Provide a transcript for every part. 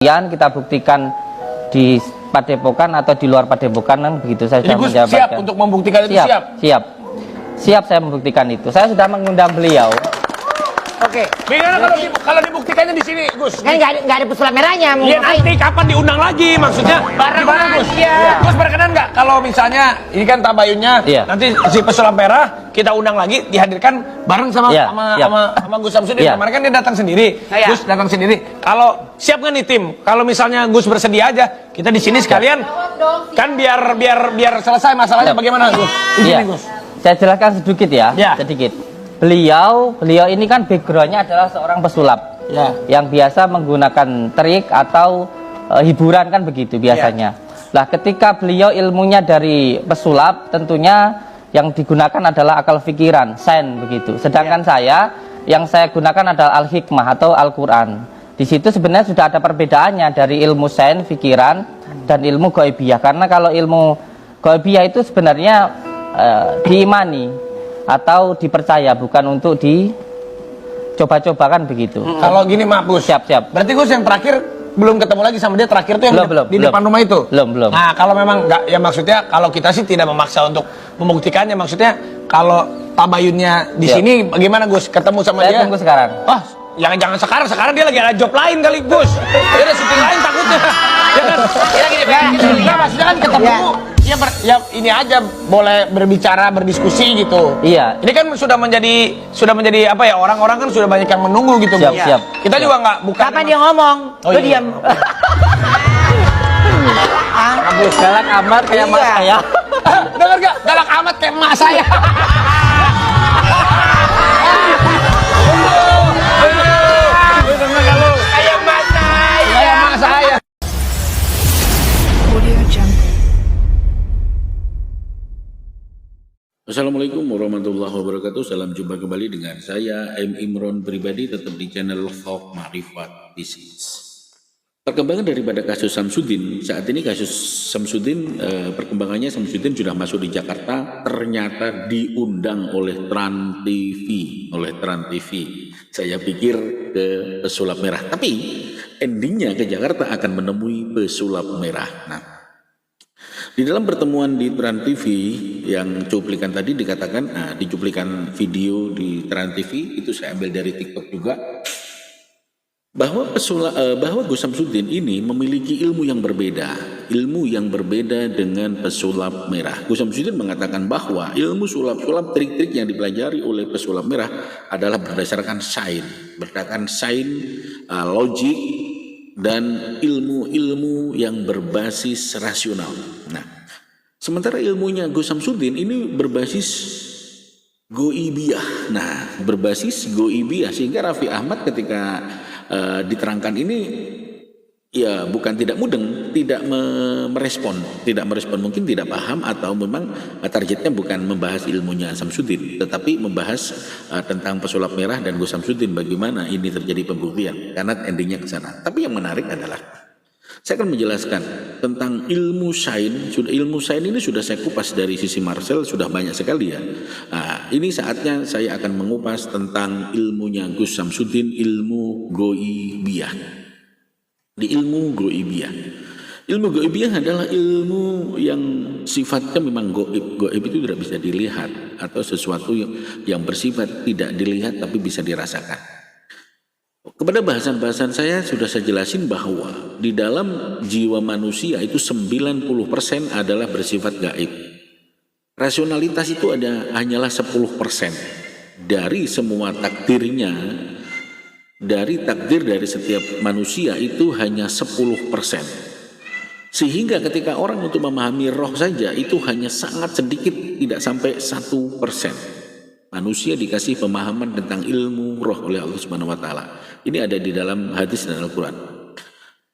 kita buktikan di Padepokan atau di luar Padepokan kan begitu. Saya sudah menjabarkan. Siap untuk membuktikan itu, siap saya membuktikan itu. Saya sudah mengundang beliau. Oke. Bagaimana kalau dibuktikannya di sini, Gus? Kan nggak ada pesulap merahnya. Iya, nanti kapan diundang lagi? Maksudnya gimana, Gus? Gus berkenan nggak kalau misalnya ini kan tabayunnya, nanti si pesulap merah kita undang lagi, dihadirkan bareng sama Gus Samsudin. Kemarin kan dia datang sendiri, Gus datang sendiri. Kalau siap nggak nih tim? Kalau misalnya Gus bersedia aja, kita di sini sekalian kan biar selesai masalahnya. Bagaimana, Gus? Izin, Gus. Saya jelaskan sedikit ya. Sedikit. Beliau ini kan backgroundnya adalah seorang pesulap yang biasa menggunakan trik atau hiburan kan begitu biasanya. Lah ketika beliau ilmunya dari pesulap, tentunya yang digunakan adalah akal pikiran, sains begitu. Sedangkan yang saya gunakan adalah al-hikmah atau Al-Quran. Di situ sebenarnya sudah ada perbedaannya dari ilmu sains, pikiran dan ilmu ghaibiyah. Karena kalau ilmu ghaibiyah itu sebenarnya diimani atau dipercaya, bukan untuk dicoba-cobakan begitu. Kalau gini Mak Gus. Siap. Berarti Gus yang terakhir belum ketemu lagi sama dia, terakhir tuh yang di depan rumah itu? Belum. Nah, kalau memang enggak, ya maksudnya kalau kita sih tidak memaksa untuk membuktikannya, maksudnya kalau tabayunnya di sini bagaimana Gus? Ketemu sama dia? Saya tunggu sekarang. Oh, jangan sekarang dia lagi ada job lain kali Gus. Dia ada syuting lain takutnya. Ya kan? Nah, maksudnya kan ketemu ya ini aja boleh berbicara, berdiskusi gitu. Iya. Ini kan sudah menjadi apa ya, orang-orang kan sudah banyak yang menunggu gitu. Siap. Kita juga nggak bukan. Kapan dia ngomong? Lu diam. Abis galak amat kayak emak saya. Dengar gak? Galak amat kayak emak saya. Kayak emak saya. Assalamualaikum warahmatullahi wabarakatuh. Salam jumpa kembali dengan saya M. Imron pribadi, tetap di channel Talk Ma'rifat Bisnis. Perkembangan daripada kasus Samsudin, saat ini kasus Samsudin, perkembangannya Samsudin sudah masuk di Jakarta, ternyata diundang oleh Trans TV. Saya pikir ke pesulap merah, tapi endingnya ke Jakarta akan menemui pesulap merah. Nah, di dalam pertemuan di Trans TV yang cuplikan tadi dikatakan, di cuplikan video di Trans TV itu saya ambil dari TikTok juga, bahwa Gus Samsudin ini memiliki ilmu yang berbeda dengan pesulap merah. Gus Samsudin mengatakan bahwa ilmu sulap-sulap, trik-trik yang dipelajari oleh pesulap merah adalah berdasarkan sains, logik, dan ilmu-ilmu yang berbasis rasional. Nah, sementara ilmunya Gus Samsudin ini berbasis goibiyah. Sehingga Raffi Ahmad ketika diterangkan ini, ya bukan tidak mudeng, tidak merespon, mungkin tidak paham, atau memang targetnya bukan membahas ilmunya Samsudin, tetapi membahas tentang pesulap merah dan Gus Samsudin, bagaimana ini terjadi pembuktian, karena endingnya ke sana. Tapi yang menarik adalah saya akan menjelaskan tentang ilmu sains. Ilmu sains ini sudah saya kupas dari sisi Marcel, sudah banyak sekali ya. Nah, ini saatnya saya akan mengupas tentang ilmunya Gus Samsudin, ilmu goibiyah. Di ilmu goibiyah adalah ilmu yang sifatnya memang goib. Goib itu tidak bisa dilihat, atau sesuatu yang bersifat tidak dilihat tapi bisa dirasakan. Kepada bahasan-bahasan saya sudah saya jelasin bahwa di dalam jiwa manusia itu 90% adalah bersifat gaib. Rasionalitas itu hanyalah 10%. Dari semua takdirnya, dari takdir dari setiap manusia itu hanya 10%. Sehingga ketika orang untuk memahami roh saja itu hanya sangat sedikit, tidak sampai 1%. Manusia dikasih pemahaman tentang ilmu roh oleh Allah Subhanahu wa taala. Ini ada di dalam hadis dan Al-Quran.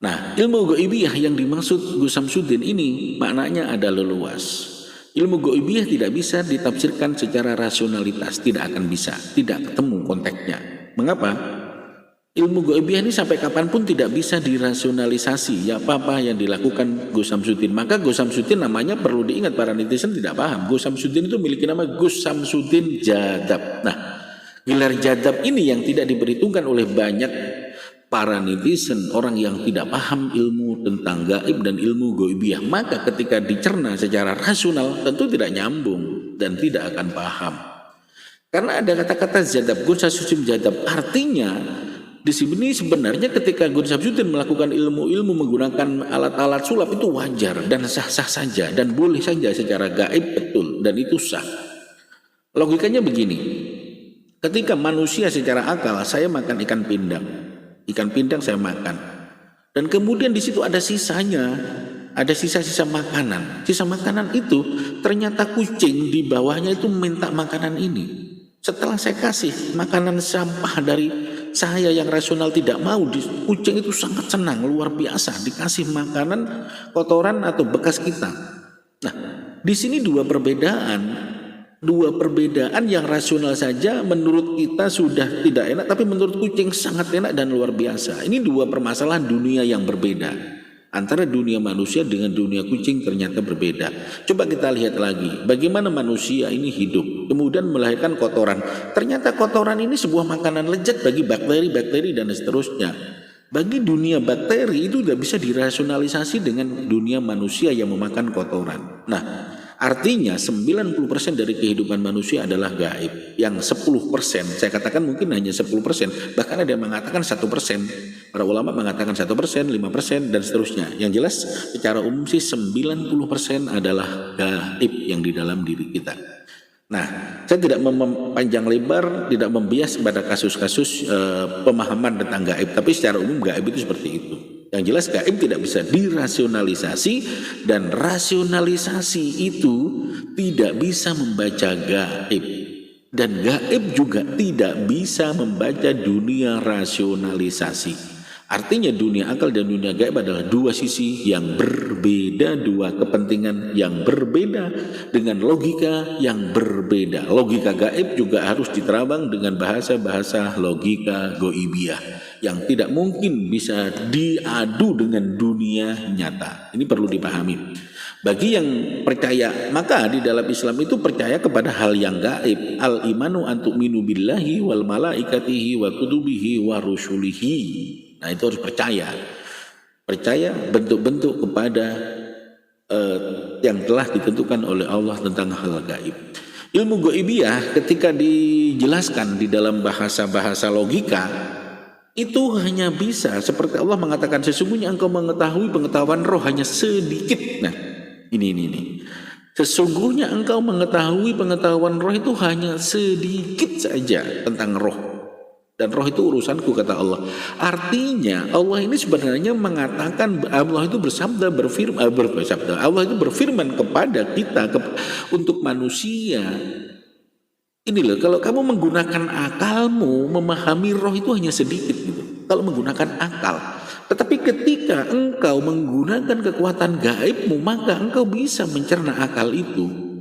Nah, ilmu goibiyah yang dimaksud Gus Samsudin ini maknanya adalah luas. Ilmu goibiyah tidak bisa ditafsirkan secara rasionalitas, tidak akan bisa, tidak ketemu konteksnya. Mengapa? Ilmu goibiyah ini sampai kapanpun tidak bisa dirasionalisasi. Ya apa-apa yang dilakukan Gus Samsudin. Maka Gus Samsudin namanya perlu diingat, para netizen tidak paham. Gus Samsudin itu memiliki nama Gus Samsudin Jadab. Nah, gelar Jadab ini yang tidak diperhitungkan oleh banyak para netizen, orang yang tidak paham ilmu tentang gaib dan ilmu goibiyah, maka ketika dicerna secara rasional tentu tidak nyambung dan tidak akan paham. Karena ada kata-kata jadab, Gun Syamsuddin jadab, artinya di sini sebenarnya ketika Gun Syamsuddin melakukan ilmu-ilmu menggunakan alat-alat sulap itu wajar dan sah-sah saja dan boleh saja secara gaib, betul, dan itu sah. Logikanya begini, ketika manusia secara akal, saya makan ikan pindang saya makan, dan kemudian di situ ada sisanya, ada sisa-sisa makanan. Sisa makanan itu ternyata kucing di bawahnya itu minta makanan ini. Setelah saya kasih makanan sampah dari saya yang rasional tidak mau, kucing itu sangat senang, luar biasa dikasih makanan kotoran atau bekas kita. Nah, di sini dua perbedaan yang rasional saja menurut kita sudah tidak enak, tapi menurut kucing sangat enak dan luar biasa. Ini dua permasalahan dunia yang berbeda. Antara dunia manusia dengan dunia kucing ternyata berbeda. Coba kita lihat lagi, bagaimana manusia ini hidup, kemudian melahirkan kotoran. Ternyata kotoran ini sebuah makanan lezat bagi bakteri-bakteri dan seterusnya. Bagi dunia bakteri itu tidak bisa dirasionalisasi dengan dunia manusia yang memakan kotoran. Nah, artinya 90% dari kehidupan manusia adalah gaib. Yang 10%, saya katakan mungkin hanya 10%, bahkan ada yang mengatakan 1%. Para ulama mengatakan 1%, 5%, dan seterusnya. Yang jelas secara umum sih 90% adalah gaib yang di dalam diri kita. Nah, saya tidak memanjang lebar, tidak membias pada kasus-kasus pemahaman tentang gaib, tapi secara umum gaib itu seperti itu. Yang jelas gaib tidak bisa dirasionalisasi, dan rasionalisasi itu tidak bisa membaca gaib, dan gaib juga tidak bisa membaca dunia rasionalisasi. Artinya dunia akal dan dunia gaib adalah dua sisi yang berbeda, dua kepentingan yang berbeda dengan logika yang berbeda. Logika gaib juga harus diterabang dengan bahasa-bahasa logika goibiyah yang tidak mungkin bisa diadu dengan dunia nyata. Ini perlu dipahami. Bagi yang percaya, maka di dalam Islam itu percaya kepada hal yang gaib. Al-imanu an tu'minu billahi wal malaikatihi wa kutubihi wa rusulihi. Nah, itu harus percaya. Percaya bentuk-bentuk kepada yang telah ditentukan oleh Allah tentang hal gaib. Ilmu goibiyah ketika dijelaskan di dalam bahasa-bahasa logika itu hanya bisa seperti Allah mengatakan, sesungguhnya engkau mengetahui pengetahuan roh hanya sedikit. Nah, ini. Sesungguhnya engkau mengetahui pengetahuan roh itu hanya sedikit saja tentang roh. Dan roh itu urusanku, kata Allah. Artinya Allah ini sebenarnya mengatakan, Allah itu Allah itu berfirman kepada kita, untuk manusia. Ini loh, kalau kamu menggunakan akalmu, memahami roh itu hanya sedikit gitu. Kalau menggunakan akal. Tetapi ketika engkau menggunakan kekuatan gaibmu, maka engkau bisa mencerna akal itu.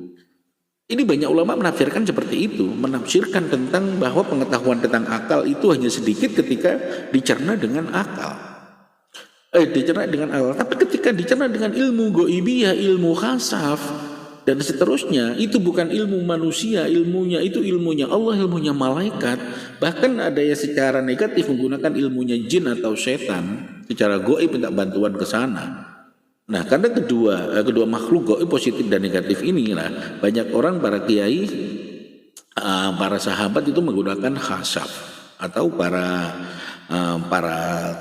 Ini banyak ulama menafsirkan seperti itu, menafsirkan tentang bahwa pengetahuan tentang akal itu hanya sedikit ketika dicerna dengan akal. Dicerna dengan akal. Tapi ketika dicerna dengan ilmu goibiyah, ilmu khasaf, dan seterusnya, itu bukan ilmu manusia, ilmunya itu ilmunya Allah, ilmunya malaikat. Bahkan ada yang secara negatif menggunakan ilmunya jin atau setan, secara goib minta bantuan ke sana. Nah, karena kedua makhluk gaib positif dan negatif inilah banyak orang, para kiai, para sahabat itu menggunakan khasaf, atau para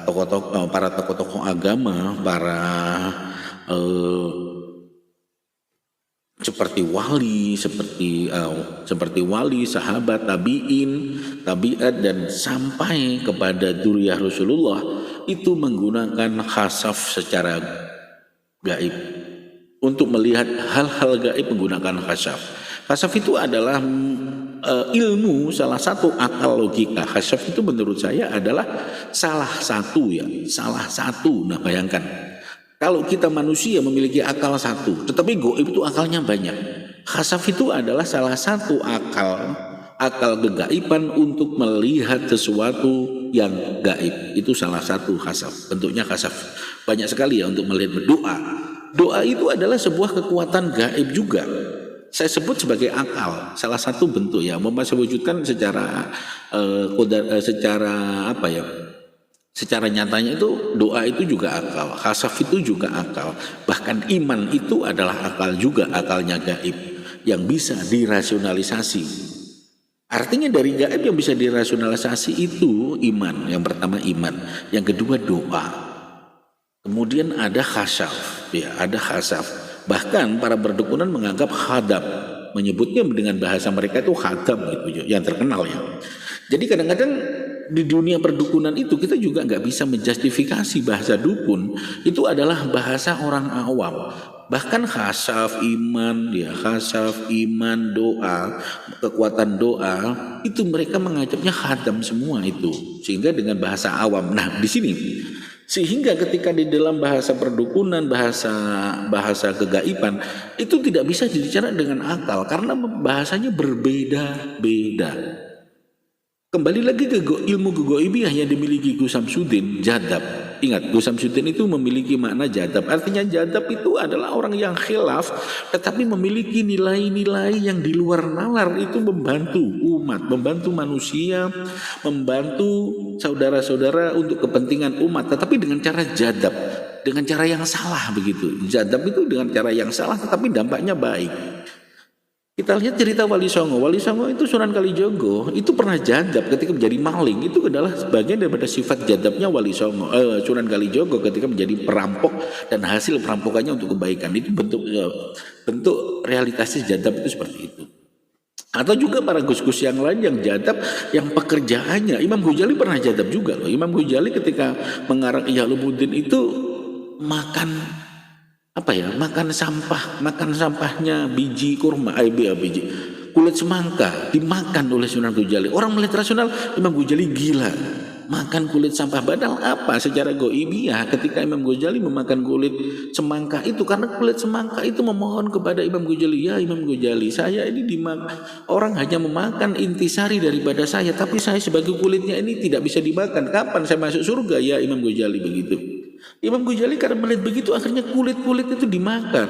tokoh-tokoh agama, seperti wali, sahabat, tabiat, dan sampai kepada dzurriyyah Rasulullah itu menggunakan khasaf secara gaib untuk melihat hal-hal gaib menggunakan khasaf. Khasaf itu adalah ilmu, salah satu akal logika. Khasaf itu menurut saya adalah salah satu. Nah, bayangkan kalau kita manusia memiliki akal satu, tetapi gaib itu akalnya banyak. Khasaf itu adalah salah satu akal kegaiban untuk melihat sesuatu yang gaib. Itu salah satu khasaf. Bentuknya khasaf banyak sekali ya, untuk melihat berdoa. Doa itu adalah sebuah kekuatan gaib juga. Saya sebut sebagai akal, salah satu bentuk ya. Saya wujudkan secara Secara nyatanya itu doa itu juga akal, khasaf itu juga akal. Bahkan iman itu adalah akal juga, akalnya gaib yang bisa dirasionalisasi. Artinya dari gaib yang bisa dirasionalisasi itu iman. Yang pertama iman, yang kedua doa. Kemudian ada khasaf, ya ada khasaf. Bahkan para berdukunan menganggap hadam, menyebutnya dengan bahasa mereka itu hadam gitu, yang terkenal ya. Jadi kadang-kadang di dunia perdukunan itu kita juga nggak bisa menjustifikasi bahasa dukun itu adalah bahasa orang awam. Bahkan khasaf iman, ya khasaf iman doa, kekuatan doa itu mereka menganggapnya hadam semua itu, sehingga dengan bahasa awam. Nah di sini sehingga ketika di dalam bahasa perdukunan, bahasa kegaiban itu tidak bisa dibicara dengan akal karena bahasanya berbeda-beda. Kembali lagi ke ilmu kegoibiyah yang dimiliki Gus Samsudin, jadab. Ingat, Gus Samsudin itu memiliki makna jadab. Artinya jadab itu adalah orang yang khilaf, tetapi memiliki nilai-nilai yang di luar nalar, itu membantu umat, membantu manusia, membantu saudara-saudara untuk kepentingan umat, tetapi dengan cara jadab, dengan cara yang salah begitu. Jadab itu dengan cara yang salah, tetapi dampaknya baik. Kita lihat cerita Wali Songo. Wali Songo itu Sunan Kalijogo itu pernah jadab ketika menjadi maling. Itu adalah bagian daripada sifat jadabnya Wali Songo, Sunan Kalijogo ketika menjadi perampok dan hasil perampokannya untuk kebaikan. Itu bentuk realitasnya jadab itu seperti itu. Atau juga para gus-gus yang lain yang jadab, yang pekerjaannya. Imam Ghazali pernah jadab juga loh. Imam Ghazali ketika mengarang Ihya Ulumuddin itu makan makan sampahnya biji kurma, biji kulit semangka dimakan oleh Sunan Ghazali. Orang melihat rasional, Imam Ghazali gila makan kulit sampah. Padahal apa secara goibiyah ketika Imam Ghazali memakan kulit semangka itu, karena kulit semangka itu memohon kepada Imam Ghazali, ya Imam Ghazali, saya ini dimakan orang hanya memakan intisari daripada saya, tapi saya sebagai kulitnya ini tidak bisa dimakan. Kapan saya masuk surga ya Imam Ghazali? Begitu Imam Ghazali karena melihat begitu akhirnya kulit-kulit itu dimakan.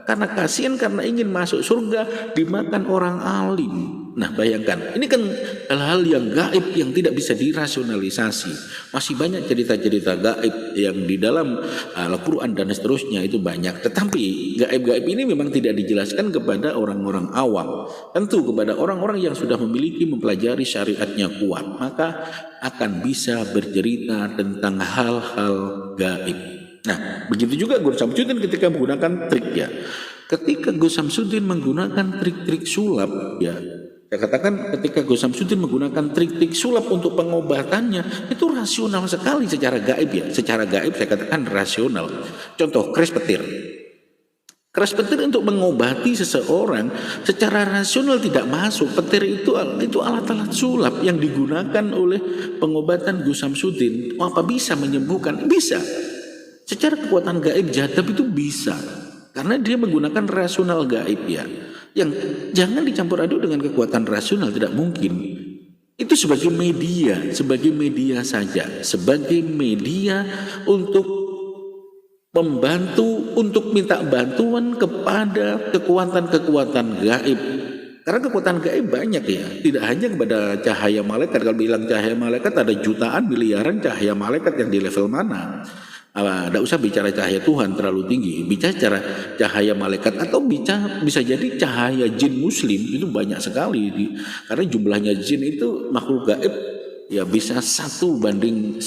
Karena kasihan, karena ingin masuk surga dimakan orang alim. Nah bayangkan, ini kan hal-hal yang gaib yang tidak bisa dirasionalisasi. Masih banyak cerita-cerita gaib yang di dalam Al-Quran dan seterusnya itu banyak. Tetapi gaib-gaib ini memang tidak dijelaskan kepada orang-orang awam. Tentu kepada orang-orang yang sudah mempelajari syariatnya kuat, maka akan bisa bercerita tentang hal-hal gaib. Nah, begitu juga Gus Samsudin ketika menggunakan trik ya. Ketika Gus Samsudin menggunakan trik-trik sulap ya, saya katakan ketika Gus Samsudin menggunakan trik-trik sulap untuk pengobatannya itu rasional sekali secara gaib ya. Secara gaib saya katakan rasional. Contoh keris petir. Keris petir untuk mengobati seseorang secara rasional tidak masuk. Petir itu alat-alat sulap yang digunakan oleh pengobatan Gus Samsudin. Apa bisa menyembuhkan? Bisa. Secara kekuatan gaib jadab itu bisa. Karena dia menggunakan rasional gaib ya. Yang jangan dicampur aduk dengan kekuatan rasional, tidak mungkin. Itu sebagai media saja. Sebagai media untuk membantu, untuk minta bantuan kepada kekuatan-kekuatan gaib. Karena kekuatan gaib banyak ya, tidak hanya kepada cahaya malaikat. Kalau bilang cahaya malaikat ada jutaan, miliaran cahaya malaikat yang di level mana. Tidak usah bicara cahaya Tuhan terlalu tinggi, bicara cahaya malaikat atau bisa jadi cahaya jin muslim itu banyak sekali. Karena jumlahnya jin itu makhluk gaib ya bisa 1/1000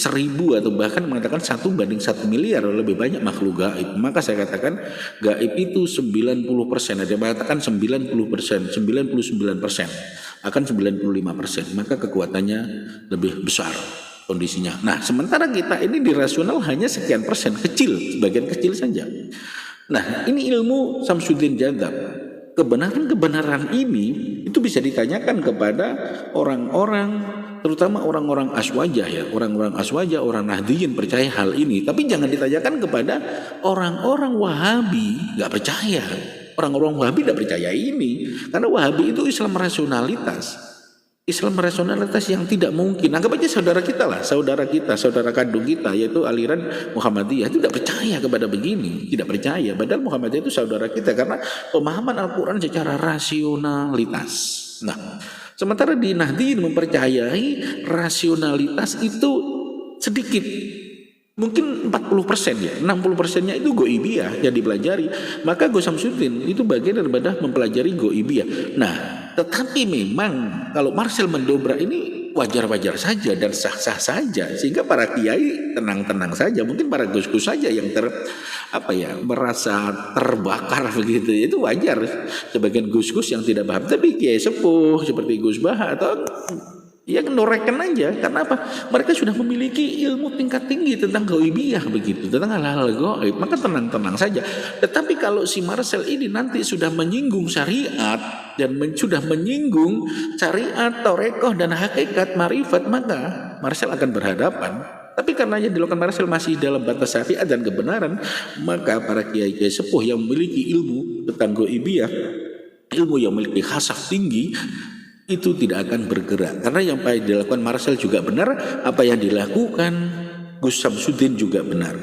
atau bahkan mengatakan 1/1 miliar, lebih banyak makhluk gaib. Maka saya katakan gaib itu 90%, ada yang mengatakan 90%, 99%, akan 95%, maka kekuatannya lebih besar kondisinya. Nah, sementara kita ini di rasional hanya sekian persen, kecil, sebagian kecil saja. Nah, ini ilmu Samsudin Jadab. Kebenaran-kebenaran ini itu bisa ditanyakan kepada orang-orang, terutama orang-orang aswajah ya, orang-orang aswajah, orang Nahdiyin percaya hal ini. Tapi jangan ditanyakan kepada orang-orang Wahabi, nggak percaya. Orang-orang Wahabi nggak percaya ini, karena Wahabi itu Islam rasionalitas. Islam rasionalitas yang tidak mungkin. Anggap aja saudara kita lah, saudara kandung kita, yaitu aliran Muhammadiyah itu tidak percaya kepada begini, tidak percaya. Padahal Muhammadiyah itu saudara kita karena pemahaman Al-Quran secara rasionalitas. Nah, sementara di Nahdiyin mempercayai rasionalitas itu sedikit. Mungkin 40% ya, 60%-nya itu goibiyah yang dipelajari. Maka Gus Samsudin itu bagian daripada mempelajari goibiyah. Nah, tetapi memang kalau Marcel mendobrak ini wajar-wajar saja dan sah-sah saja, sehingga para kiai tenang-tenang saja. Mungkin para gus-gus saja yang merasa terbakar begitu. Itu wajar. Sebagian gus-gus yang tidak paham, tapi kiai sepuh seperti Gus Baha atau ya noreken aja. Karena apa? Mereka sudah memiliki ilmu tingkat tinggi tentang goibiyah begitu, tentang hal-hal goib. Maka tenang-tenang saja. Tetapi kalau si Marcel ini nanti sudah menyinggung syariat dan sudah menyinggung syariat, torekoh dan hakikat marifat, maka Marcel akan berhadapan. Tapi karena yang dilakukan Marcel masih dalam batas syariat dan kebenaran, maka para kiai-kiai sepuh yang memiliki ilmu tentang goibiyah, ilmu yang memiliki khasaf tinggi, itu tidak akan bergerak. Karena yang dilakukan Marcel juga benar, apa yang dilakukan Gus Samsudin juga benar.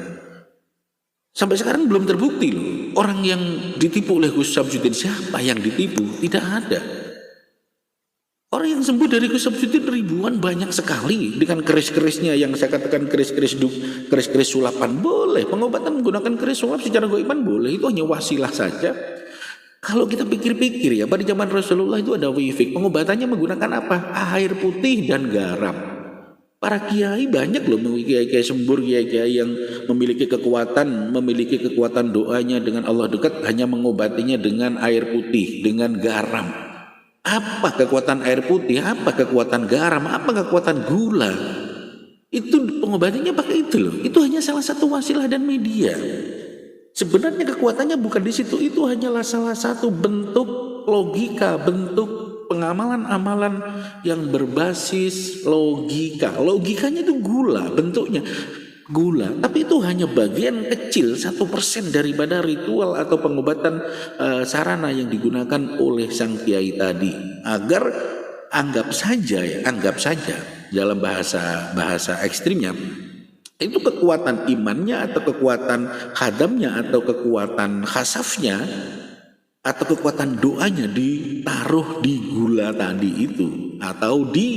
Sampai sekarang belum terbukti loh, orang yang ditipu oleh Gus Samsudin. Siapa yang ditipu? Tidak ada. Orang yang sembuh dari Gus Samsudin ribuan, banyak sekali. Dengan keris-kerisnya yang saya katakan keris-keris sulapan boleh. Pengobatan menggunakan keris sulap secara goiban boleh. Itu hanya wasilah saja. Kalau kita pikir-pikir ya, pada zaman Rasulullah itu ada wifik. Pengobatannya menggunakan apa? Air putih dan garam. Para kiai banyak loh, kiai-kiai sembur, kiai-kiai yang memiliki kekuatan doanya dengan Allah dekat, hanya mengobatinya dengan air putih, dengan garam. Apa kekuatan air putih? Apa kekuatan garam? Apa kekuatan gula? Itu pengobatannya pakai itu loh. Itu hanya salah satu wasilah dan media. Sebenarnya kekuatannya bukan di situ, itu hanyalah salah satu bentuk logika, bentuk pengamalan-amalan yang berbasis logika. Logikanya itu gula, bentuknya gula, tapi itu hanya bagian kecil 1% daripada ritual atau pengobatan sarana yang digunakan oleh sang kiai tadi. Agar anggap saja dalam bahasa ekstrimnya, itu kekuatan imannya atau kekuatan khadamnya atau kekuatan khasafnya atau kekuatan doanya ditaruh di gula tadi itu, atau di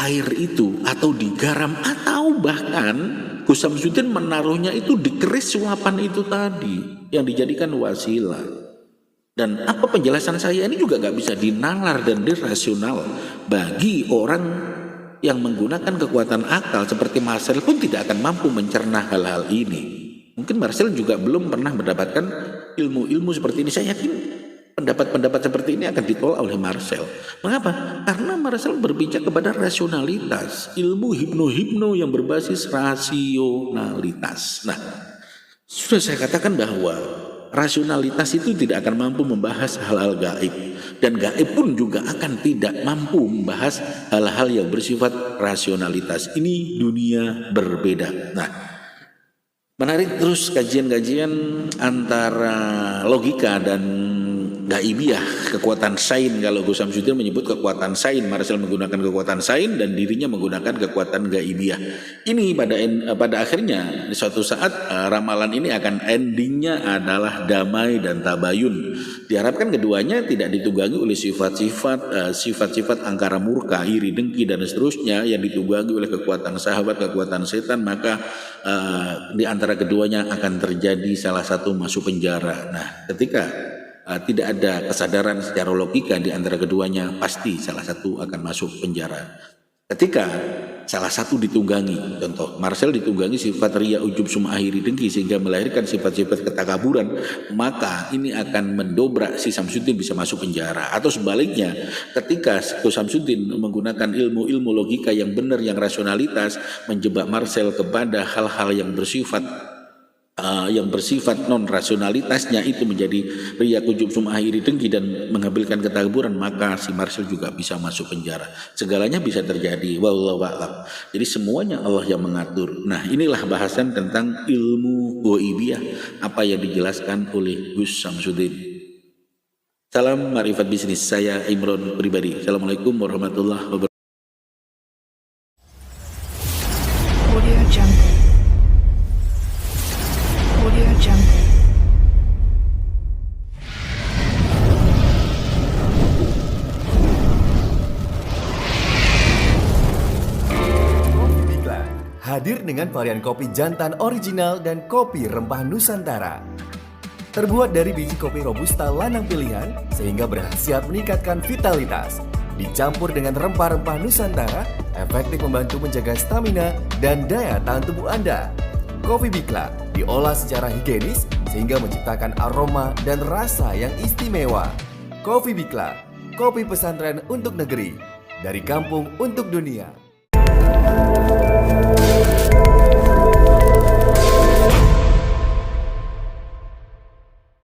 air itu, atau di garam, atau bahkan Gus Samsudin menaruhnya itu di keris suapan itu tadi yang dijadikan wasilah. Dan apa penjelasan saya ini juga gak bisa dinalar dan dirasional bagi orang yang menggunakan kekuatan akal. Seperti Marcel pun tidak akan mampu mencerna hal-hal ini. Mungkin Marcel juga belum pernah mendapatkan ilmu-ilmu seperti ini. Saya yakin pendapat-pendapat seperti ini akan ditolak oleh Marcel. Mengapa? Karena Marcel berbicara kepada rasionalitas, ilmu hipno-hipno yang berbasis rasionalitas. Nah, sudah saya katakan bahwa rasionalitas itu tidak akan mampu membahas hal-hal gaib. Dan gaib pun juga akan tidak mampu membahas hal-hal yang bersifat rasionalitas. Ini dunia berbeda. Nah, menarik terus kajian-kajian antara logika dan gaibiyah, kekuatan sain. Kalau Gus Samsudin menyebut kekuatan sain, Marcel menggunakan kekuatan sain dan dirinya menggunakan kekuatan gaibiyah. Ini pada akhirnya di suatu saat ramalan ini akan endingnya adalah damai dan tabayun. Diharapkan keduanya tidak ditunggangi oleh sifat-sifat angkara murka, iri, dengki dan seterusnya yang ditunggangi oleh kekuatan sahabat, kekuatan setan. Maka di antara keduanya akan terjadi salah satu masuk penjara. Nah, ketika tidak ada kesadaran secara logika di antara keduanya, pasti salah satu akan masuk penjara. Ketika salah satu ditunggangi, contoh Marcel ditunggangi sifat riya, ujub, sum'ah, iri, dengki sehingga melahirkan sifat-sifat ketakaburan, maka ini akan mendobrak si Samsudin bisa masuk penjara. Atau sebaliknya, ketika Samsudin menggunakan ilmu-ilmu logika yang benar, yang rasionalitas, menjebak Marcel kepada hal-hal yang bersifat non rasionalitasnya, itu menjadi riya, ujub, sum'ah, iri, dengki dan mengambilkan ketakaburan, maka si Marcel juga bisa masuk penjara. Segalanya bisa terjadi, wallahu a'lam. Jadi semuanya Allah yang mengatur. Nah, inilah bahasan tentang ilmu ghaibiyah, apa yang dijelaskan oleh Gus Samsudin. Salam Ma'rifat Bisnis, saya Imron pribadi. Assalamualaikum warahmatullahi wabarakatuh. Audio Jungle. Audio Jungle. hadir dengan varian kopi jantan original dan kopi rempah Nusantara. Terbuat dari biji kopi robusta lanang pilihan sehingga berkhasiat meningkatkan vitalitas. Dicampur dengan rempah-rempah Nusantara, efektif membantu menjaga stamina dan daya tahan tubuh Anda. Kopi Bikla diolah secara higienis sehingga menciptakan aroma dan rasa yang istimewa. Kopi Bikla, kopi pesantren untuk negeri, dari kampung untuk dunia.